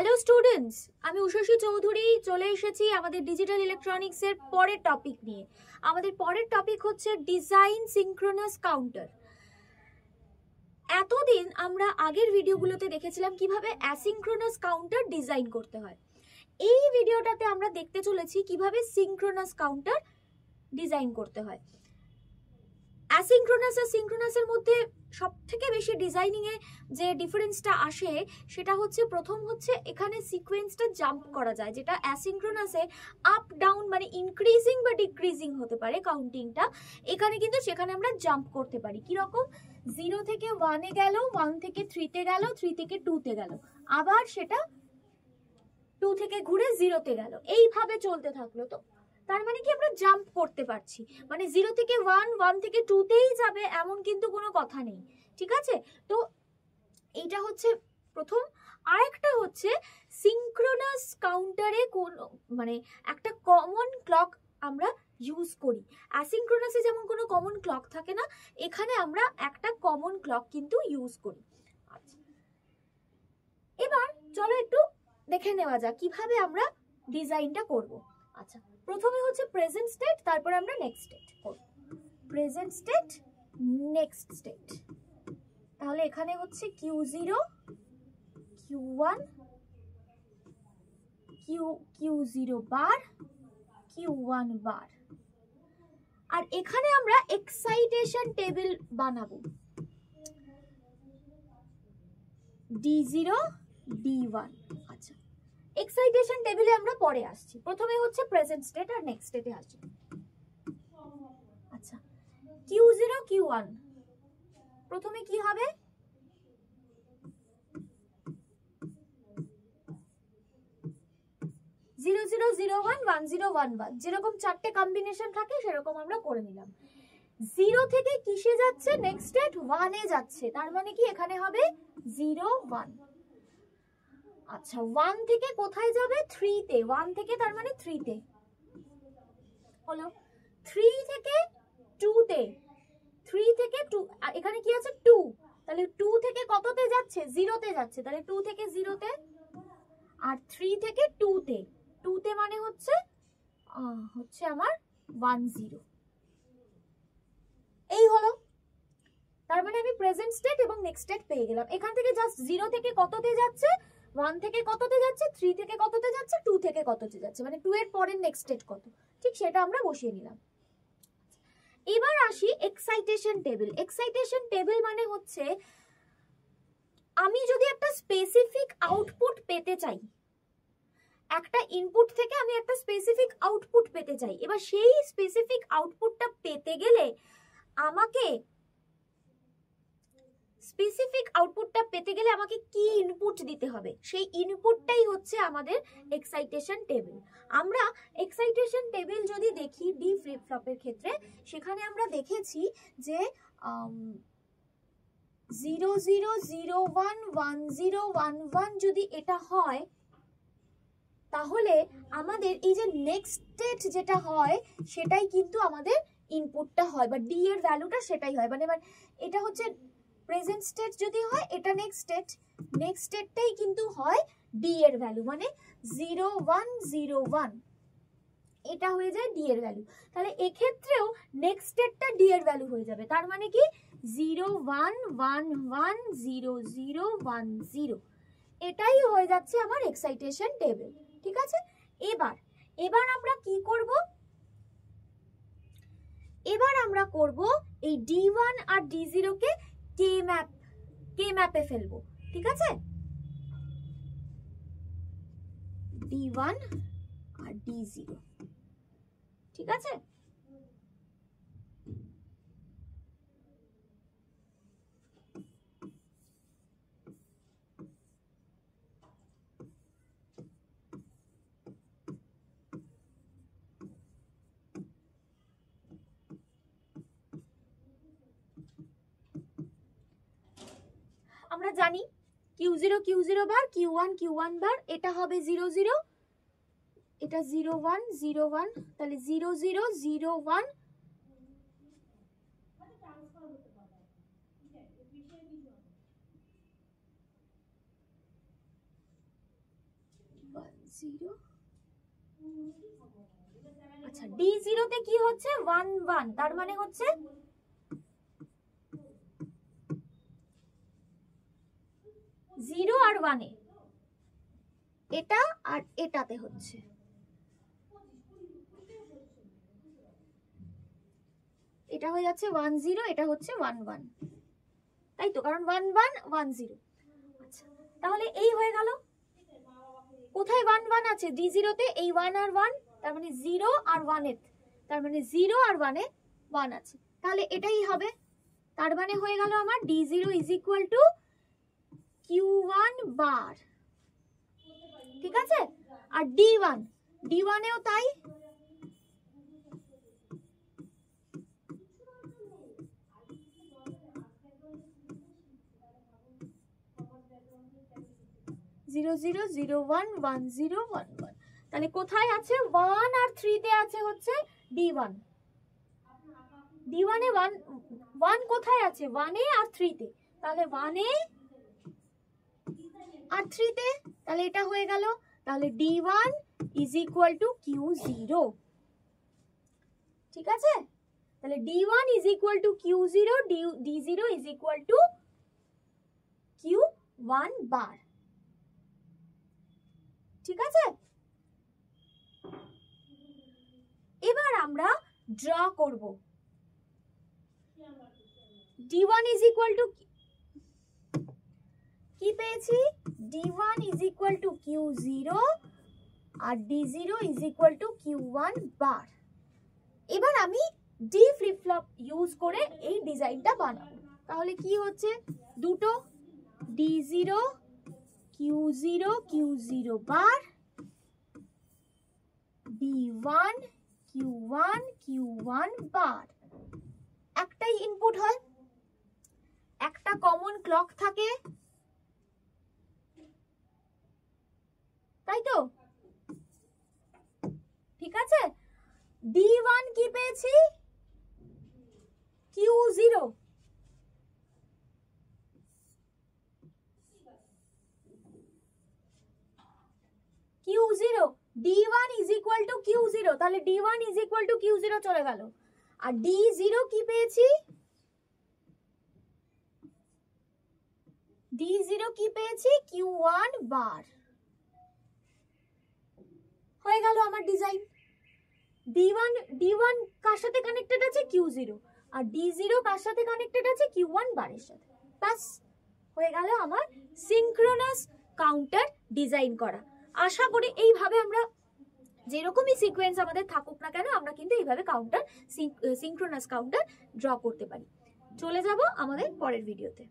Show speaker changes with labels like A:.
A: Hello students, আমি উষসী চৌধুরী চলে এসেছি আমাদের ডিজিটাল ইলেকট্রনিক্সের পরের টপিক নিয়ে। আমাদের পরের টপিক হচ্ছে ডিজাইন সিঙ্ক্রোনাস কাউন্টার। এতদিন আমরা আগের ভিডিওগুলোতে দেখেছিলাম কিভাবে অ্যাসিঙ্ক্রোনাস কাউন্টার ডিজাইন করতে হয়। এই ভিডিওটাতে আমরা দেখতে চলেছি কিভাবে সিঙ্ক্রোনাস কাউন্টার ডিজাইন করতে হয়। অ্যাসিঙ্ক্রোনাস আর সিঙ্ক্রোনাসের মধ্যে সবথেকে বেশি ডিজাইনিং এ যে ডিফারেন্সটা আসে সেটা হচ্ছে, প্রথম হচ্ছে এখানে সিকোয়েন্সটা জাম্প করা যায়, যেটা অ্যাসিঙ্ক্রোনাসে আপ ডাউন মানে ইনক্রিজিং বা ডিক্রিজিং হতে পারে কাউন্টিংটা। এখানে কিন্তু সেখানে আমরা জাম্প করতে পারি। কিরকম? 0 থেকে 1 এ গেল, 1 থেকে 3 তে গেল, 3 থেকে 2 তে গেল, আবার সেটা 2 থেকে ঘুরে 0 তে গেল, এইভাবে চলতে থাকলো। তো তার মানে কি আমরা জাম্প করতে পারছি, মানে 0 থেকে 1, 1 থেকে 2 তেই যাবে এমন কিন্তু কোনো কথা নেই, ঠিক আছে? তো এইটা হচ্ছে প্রথম। আরেকটা হচ্ছে সিঙ্ক্রোনাস কাউন্টারে কোন মানে একটা কমন ক্লক আমরা ইউজ করি। অ্যাসিঙ্ক্রোনাসে যেমন কোনো কমন ক্লক থাকে না, এখানে আমরা একটা কমন ক্লক কিন্তু ইউজ করি। আচ্ছা, এবার চলো একটু দেখে নেওয়া যাক কিভাবে আমরা ডিজাইনটা করব। আচ্ছা, প্রথমে হচ্ছে প্রেজেন্ট স্টেট, তারপর আমরা নেক্সট স্টেট করব। Present state, next state. তাহলে এখানে হচ্ছে Q0, Q1, Q0 বার, Q1 বার। আর এখানে আমরা এক্সাইটেশন টেবিল বানাবো, D0, D1। আচ্ছা, এক্সাইটেশন টেবিলে আমরা পরে আসছি, প্রথমে হচ্ছে প্রেজেন্ট স্টেট আর নেক্সট স্টেটে আসি। আচ্ছা, Q0, Q1 প্রথমে কি হবে? 0 0 0 1 1 0 1 1, যেরকম চারটে কম্বিনেশন থাকে সেরকম আমরা করে নিলাম। 0 থেকে কিসে যাচ্ছে? নেক্সট স্টেট 1 এ যাচ্ছে, তার মানে কি এখানে হবে 0 1। আচ্ছা, 1 থেকে কোথায় যাবে? 3 তে। 1 থেকে তার মানে 3 তে হলো। 3 থেকে 2 তে, 3 থেকে 2, এখানে কি আছে? 2, তাহলে 2 থেকে কততে যাচ্ছে? 0 তে যাচ্ছে, তাহলে 2 থেকে 0 তে। আর 3 থেকে 2 তে, 2 তে মানে হচ্ছে আমার 1 0। এই হলো, তার মানে আমি প্রেজেন্ট স্টেট এবং নেক্সট স্টেট পেয়ে গেলাম। এখান থেকে জাস্ট 0 থেকে কততে যাচ্ছে, 1 থেকে কততে যাচ্ছে, 3 থেকে কততে যাচ্ছে, 2 থেকে কততে যাচ্ছে, মানে 2 এর পরের নেক্সট স্টেট কত, ঠিক সেটা আমরা বসিয়ে নিলাম। এবার আসি এক্সাইটেশন টেবিল। এক্সাইটেশন টেবিল মানে হচ্ছে, আমি যদি একটা স্পেসিফিক আউটপুট পেতে চাই, একটা ইনপুট থেকে আমি একটা স্পেসিফিক আউটপুট পেতে চাই, এবার সেই স্পেসিফিক আউটপুটটা পেতে গেলে আমাকে কি ইনপুট দিতে হবে, সেই ইনপুটটাই হচ্ছে আমাদের এক্সাইটেশন টেবিল। আমরা এক্সাইটেশন টেবিল যদি দেখি ডি ফ্লিপ ফ্লপের ক্ষেত্রে, সেখানে আমরা দেখেছি যে 0 0 0 1 1 0 1 1 যদি এটা হয়, তাহলে আমাদের এই যে নেক্সট স্টেট যেটা হয় সেটাই কিন্তু আমাদের ইনপুটটা হয়, বা ডি এর ভ্যালুটা সেটাই হয়। মানে এটা হচ্ছে প্রেজেন্ট স্টেট যদি হয়, এটা নেক্সট স্টেটটাই কিন্তু হয় ডি এর ভ্যালু, মানে 0 1 0 1 এটা হয়ে যায় ডি এর ভ্যালু। তাহলে এক্ষেত্রেও নেক্সট স্টেটটা ডি এর ভ্যালু হয়ে যাবে, তার মানে কি 0 1 1 1 0 0 1 0, এটাই হয়ে যাচ্ছে আমার এক্সাইটেশন টেবিল, ঠিক আছে? এবার আমরা কি করব? এবার আমরা করব এই D1 আর D0 কে কে ম্যাপে ফেলবো, ঠিক আছে? D1 আর D0, ঠিক আছে? আমরা জানি Q0 Q0 বার, Q1 Q1 বার, এটা হবে 0 0, এটা 0 1 0 1, তাহলে 0 0 0 1। 0 আচ্ছা D0 তে কি হচ্ছে 1 1, তার মানে হচ্ছে 0 আর 1 এ, এটা আর এটাতে হচ্ছে। এটা হয়ে যাচ্ছে 1 0, এটা হচ্ছে 1 1, তাই তো, কারণ 1 1 1 0। আচ্ছা তাহলে এই হয়ে গেল। কোথায় 1 1 আছে? D0 তে, এই 1 আর 1, তার মানে 0 আর 1 এ, তার মানে 0 আর 1 এ 1 আছে, তাহলে এটাই হবে। তার মানে হয়ে গেল আমার D0 is equal to Q1 বার, ঠিক আছে। আর D1 এও তাই, zero zero zero one one zero one one. তাহলে কোথায় আছে? 1 আর 3 তে আছে হচ্ছে D1। D1 এ 1 কোথায় আছে? 1 এ আর 3 তে, তাহলে 1 এ আর 3 তে, তাহলে এটা হয়ে গেল। তাহলে D1 is equal to Q0, ঠিক আছে। তাহলে D1 is equal to Q0, D0 is equal to Q1 বার, ঠিক আছে। এবার আমরা ড্র করব। D1 ইজ ইকুয়াল টু কি পেয়েছি? D1 is equal to Q0 আর D0 is equal to Q1 bar. এবার আমি ডি ফ্লিপ ফ্লপ ইউজ করে এই ডিজাইনটা বানাবো। তাহলে কি হচ্ছে? দুটো D0 Q0 Q0 বার, D1 Q1 Q1 বার। একটাই ইনপুট হয়, একটা কমন ক্লক থাকে, তাই তো, ঠিক আছে। D1 কি পেয়েছি? Q0, Q0, D1 is equal to Q0, তাহলে D1 is equal to Q0 চলে গেল। আর D0 কি পেয়েছি? D0 কি পেয়েছি? Q1 বার। হয়ে গেল আমার ডিজাইন। D1 কার সাথে কানেক্টেড আছে? Q0, আর D0 কার সাথে কানেক্টেড আছে? Q1 বারের সাথে। বাস হয়ে গেল আমার সিনক্রোনাস কাউন্টার ডিজাইন করা। আশা করি এইভাবে আমরা যেরকমই সিকোয়েন্স আমাদের থাকুক না কেন, আমরা কিন্তু এইভাবে কাউন্টার সিনক্রোনাস কাউন্টার ড্র করতে পারি। চলে যাব আমাদের পরের ভিডিওতে।